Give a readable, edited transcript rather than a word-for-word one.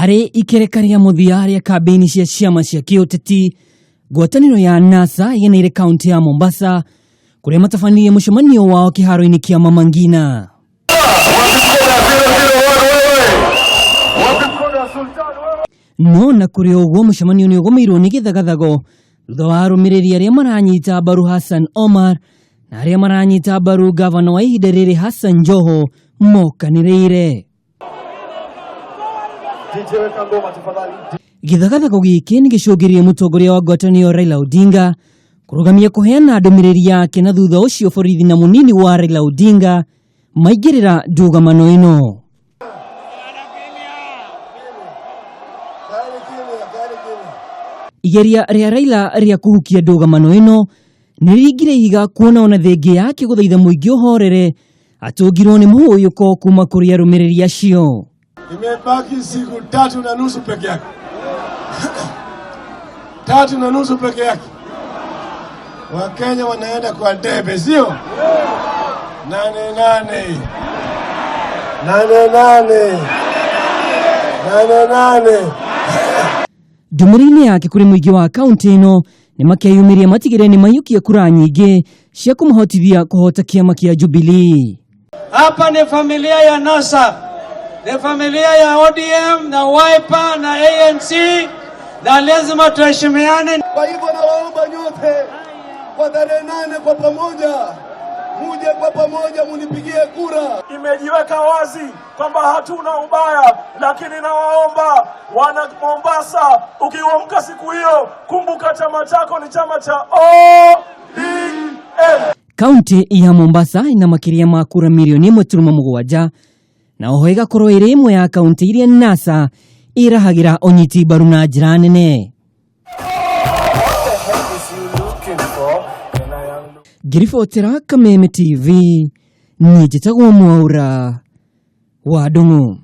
Hari ikerekeria muthiari ya Kambi-ini cia ciama cia kiuteti ngwataniro ya NASA yerekeire kaunti ya Mombasa kuria matabanirie mucemanio wao kiharo-ini kia Mama Ngina. No na kuri uguo mucemanio ni ugomeirwo ni Githagathago thutha wa arumiriri aria maranyita mbaru Hassan Omar na aria maranyita mbaru gavana wa ihinda riri Hassan Joho mokaniriire. Githagathago giki ni gicungirie mutongoria wa ngwataniro Raila Odinga kurugamia kuheana ndumiriri yake na thutha ucio borithi na munini wa Raila Odinga maigirira ndugamano ino. Igeria ria Raila ria kuhukia ndugamano ino niringire ihiga kuona ona thengi yake guthaitha muingi uhorere atungirwo ni muhuyuko kuma kuri arumiriri acio. Imebaki siku 3.5 peke yake. 3.5 peke yake. Wakenya wanaenda kwa debe, sio? 88. Ndumĩrĩri yake kuri muingi wa kaunti ino ni makeyumiria matigire ni mayukia kura nyingi cia kumahotithia kuhota kiama kia Jubilee. Hapa ni familia ya NASA, ni familia ya ODM na Wiper na ANC, na lazima tuheshimiane. Kwa hivyo nawaomba nyote kwa tarehe 8 kwa pamoja, muje kwa pamoja munipigie kura. Imejiweka wazi kwamba hatuna ubaya, lakini nawaomba wana Mombasa, ukiamka siku hiyo kumbuka chama chako ni chama cha ODM. Kaunti ya Mombasa ina makiria ma kura mirioni 1 turuma mugwanja na oho igakorwo iri imwe ya kaunti iria NASA irahagira onyiti mbaru na njira nene. Ngiribotera Kameme TV, ni Githagathago wa Ndung'u.